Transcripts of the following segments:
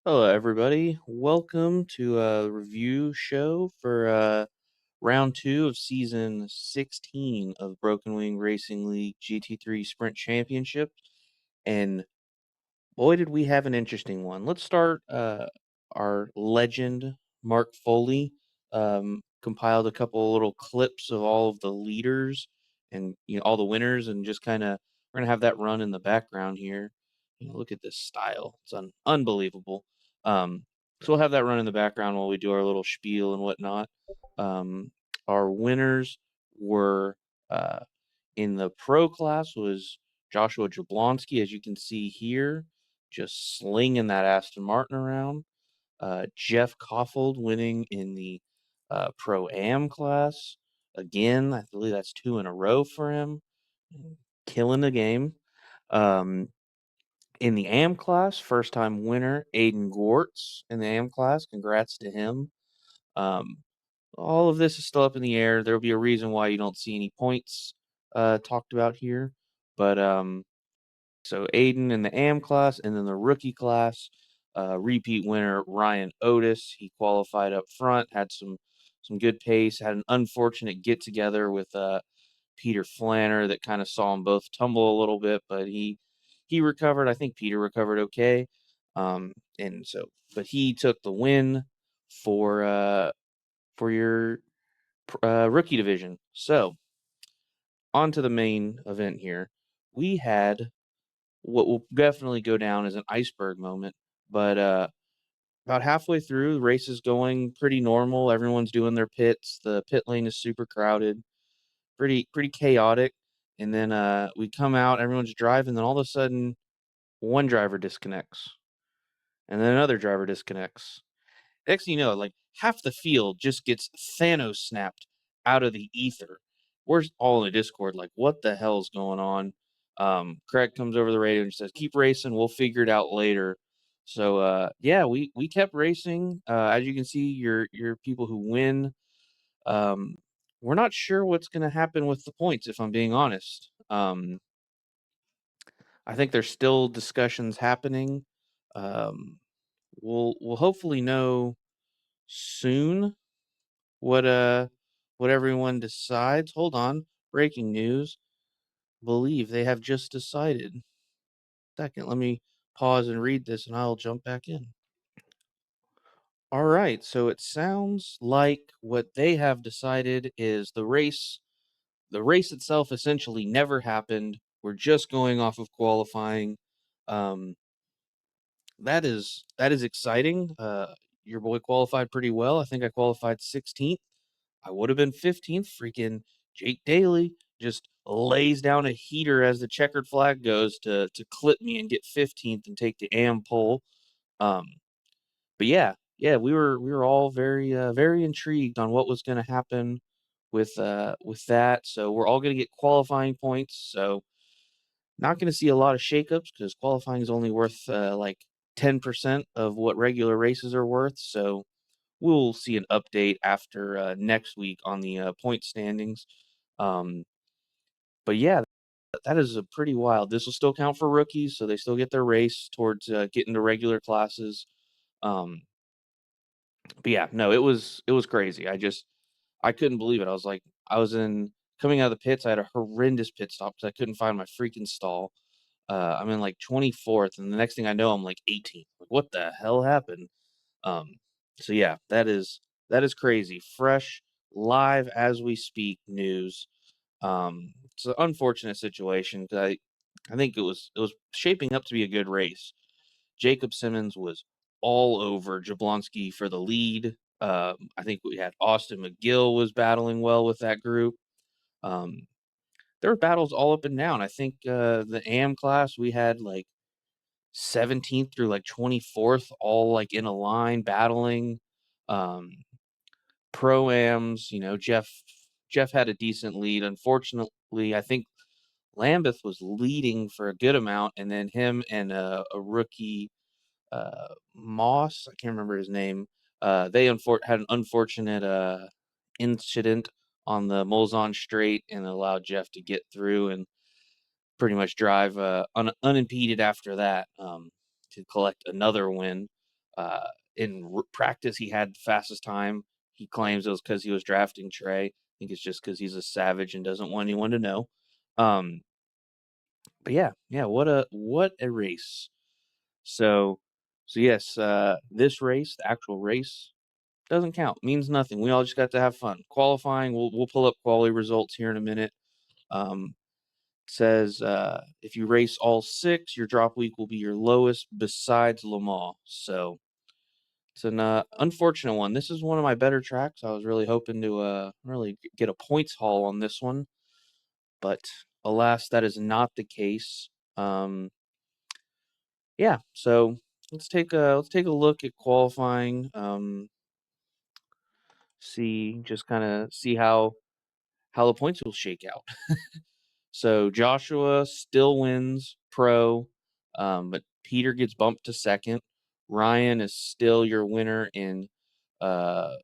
Hello, everybody. Welcome to a review show for round two of season 16 of Broken Wing Racing League GT3 Sprint Championship. And boy, did we have an interesting one. Let's start. Our legend, Mark Foley, compiled a couple little clips of all of the leaders and all the winners, and just kind of we're gonna have that run in the background here. Look at this style; it's unbelievable. Um, so we'll have that run in the background while we do our little spiel and whatnot. Um, our winners were in the pro class was Joshua Jablonski, as you can see here, just slinging that Aston Martin around. Jeff Koffold winning in the Pro Am class. Again, I believe that's two in a row for him. Killing the game. Um, in the Am class, first time winner, Aiden Gortz in the Am class. Congrats to him. Um, all of this is still up in the air. There'll be a reason why you don't see any points talked about here. But so Aiden in the AM class, and then the rookie class, repeat winner Ryan Otis. He qualified up front, had some good pace, had an unfortunate get together with Peter Flanner that kind of saw them both tumble a little bit, but he recovered. I think Peter recovered okay. And so, but he took the win for your rookie division. So on to the main event here. We had what will definitely go down as an iceberg moment. But about halfway through, the race is going pretty normal. Everyone's doing their pits. The pit lane is super crowded, pretty chaotic. And then we come out, everyone's driving. Then all of a sudden, one driver disconnects, and then another driver disconnects. Next thing you know, like half the field just gets Thanos snapped out of the ether. We're all in a Discord, like, what the hell's going on? Craig comes over the radio and says, "Keep racing. We'll figure it out later." So yeah, we kept racing. As you can see, your people who win. Um, we're not sure what's going to happen with the points, if I'm being honest. I think there's still discussions happening. Um, we'll hopefully know soon what what everyone decides. Hold on. Breaking news. Believe they have just decided. Second, let me pause and read this and I'll jump back in. All right, so it sounds like what they have decided is the race itself essentially never happened. We're just going off of qualifying. Um, that is exciting. Your boy qualified pretty well. I think I qualified 16th. I would have been 15th. Freaking Jake Daly just lays down a heater as the checkered flag goes to clip me and get 15th and take the AM pole. Um, but yeah, we were all very intrigued on what was going to happen with that. So we're all going to get qualifying points. So not going to see a lot of shakeups because qualifying is only worth like 10% of what regular races are worth. So we'll see an update after next week on the point standings. Um, but yeah, that is a pretty wild. This will still count for rookies, so they still get their race towards getting to regular classes. Um, but yeah, no, it was crazy. I couldn't believe it. I was in coming out of the pits. I had a horrendous pit stop because I couldn't find my freaking stall. I'm in like 24th, and the next thing I know, I'm like 18th. Like, what the hell happened? Um, so yeah, that is crazy. Fresh, live as we speak news. It's an unfortunate situation because I think it was shaping up to be a good race. Jacob Simmons was all over Jablonski for the lead. I think we had Austin McGill was battling well with that group. Um, there were battles all up and down. I think the AM class we had like 17th through like 24th, all like in a line battling. Um, Pro-ams, Jeff had a decent lead. Unfortunately, I think Lambeth was leading for a good amount, and then him and a rookie, Moss, I can't remember his name, they had an unfortunate incident on the Molzon Straight and allowed Jeff to get through and pretty much drive unimpeded after that to collect another win. In practice, he had the fastest time. He claims it was because he was drafting Trey. I think it's just because he's a savage and doesn't want anyone to know. Um, but yeah, what a race. So so yes, this race, the actual race, doesn't count. Means nothing. We all just got to have fun. Qualifying, we'll pull up quality results here in a minute. Um, says if you race all 6, your drop week will be your lowest besides Le Mans. So it's an unfortunate one. This is one of my better tracks. I was really hoping to really get a points haul on this one, but alas, that is not the case. Yeah, so let's take a look at qualifying. See how the points will shake out. So Joshua still wins pro, but Peter gets bumped to second. Ryan is still your winner uh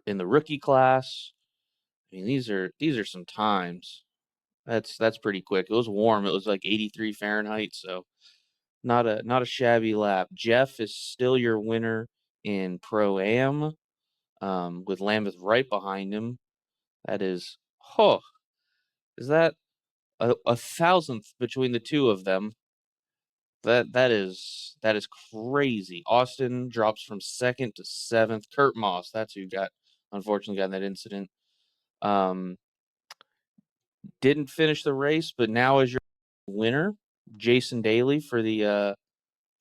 in the rookie class. I mean, these are some times. That's pretty quick. It was warm. It was like 83 Fahrenheit, so not a shabby lap. Jeff is still your winner in Pro Am, with Lambeth right behind him. That is, oh, is that a thousandth between the two of them? That is crazy. Austin drops from second to seventh. Kurt Moss, that's who unfortunately got in that incident. Um, didn't finish the race, but now is your winner, Jason Daly for the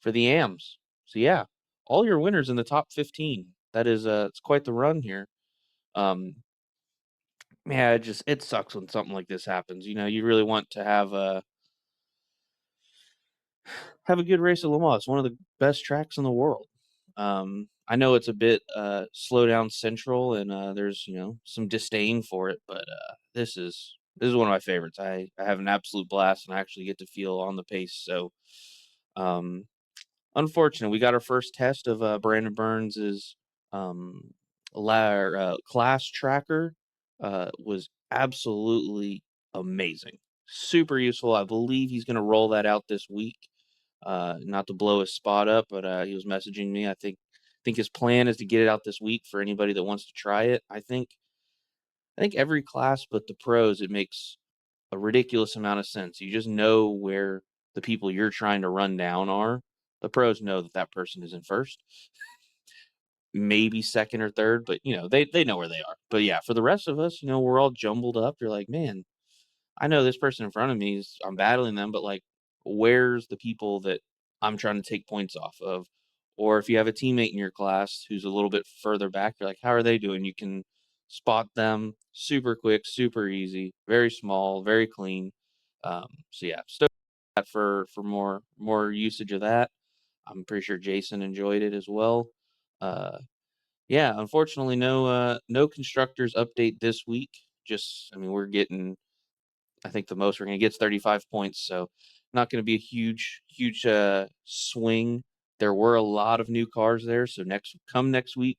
AMs. So yeah, all your winners in the top 15. That is it's quite the run here. Um, yeah, it sucks when something like this happens. You know, you really want to have a good race at Le Mans. It's one of the best tracks in the world. I know it's a bit slow down central, and there's some disdain for it, but this is one of my favorites. I have an absolute blast, and I actually get to feel on the pace. So, um, unfortunate, we got our first test of Brandon Burns's um, class tracker. Was absolutely amazing, super useful. I believe he's going to roll that out this week. Not to blow his spot up, but he was messaging me. I think his plan is to get it out this week for anybody that wants to try it. I think every class but the pros, it makes a ridiculous amount of sense. You just know where the people you're trying to run down are. The pros know that that person is in first, maybe second or third, but they know where they are. But yeah, for the rest of us, we're all jumbled up. You're like, man, I know this person in front of me I'm battling them, but like, where's the people that I'm trying to take points off of? Or if you have a teammate in your class who's a little bit further back, you're like, how are they doing? You can spot them super quick, super easy, very small, very clean. So yeah, still for more usage of that. I'm pretty sure Jason enjoyed it as well. Uh, yeah, unfortunately, no constructors update this week. I mean, we're getting, I think the most we're going to get is 35 points, so not going to be a huge swing. There were a lot of new cars there, so next week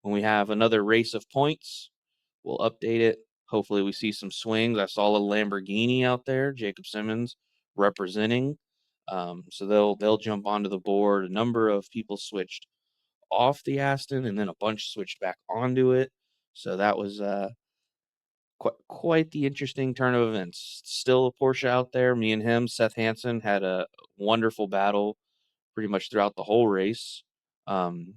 when we have another race of points, we'll update it. Hopefully, we see some swings. I saw a Lamborghini out there, Jacob Simmons representing. So they'll jump onto the board. A number of people switched off the Aston, and then a bunch switched back onto it. So that was quite the interesting turn of events. Still a Porsche out there. Me and him, Seth Hansen, had a wonderful battle pretty much throughout the whole race. Um,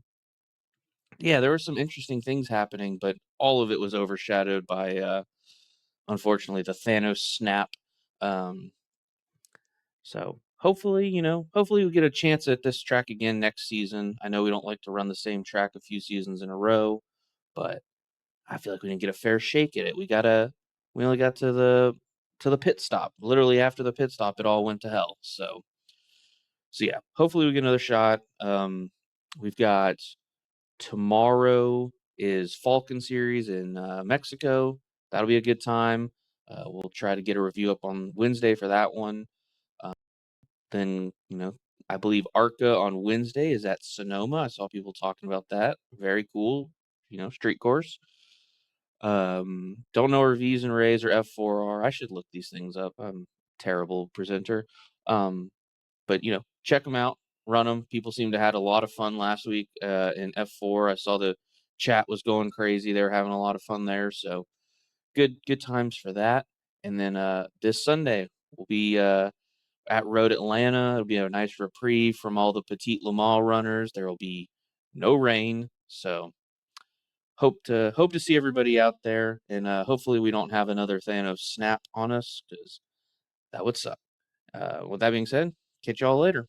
yeah, there were some interesting things happening, but all of it was overshadowed by, unfortunately, the Thanos snap. Um, so hopefully we get a chance at this track again next season. I know we don't like to run the same track a few seasons in a row, but I feel like we didn't get a fair shake at it. We only got to the pit stop. Literally after the pit stop, it all went to hell. So yeah, hopefully we get another shot. We've got tomorrow is Falcon Series in Mexico. That'll be a good time. We'll try to get a review up on Wednesday for that one. Uh, then I believe ARCA on Wednesday is at Sonoma. I saw people talking about that. Very cool. Street course. Don't know where V's and Rays or F4 are. I should look these things up. I'm a terrible presenter. But check them out. run them. People seem to had a lot of fun last week in F4. I saw the chat was going crazy. They were having a lot of fun there. So good times for that. And then this Sunday we'll be at Road Atlanta. It'll be a nice reprieve from all the Petite Le Mans runners. There will be no rain, so hope to see everybody out there, and hopefully we don't have another Thanos snap on us because that would suck. With that being said, catch y'all later.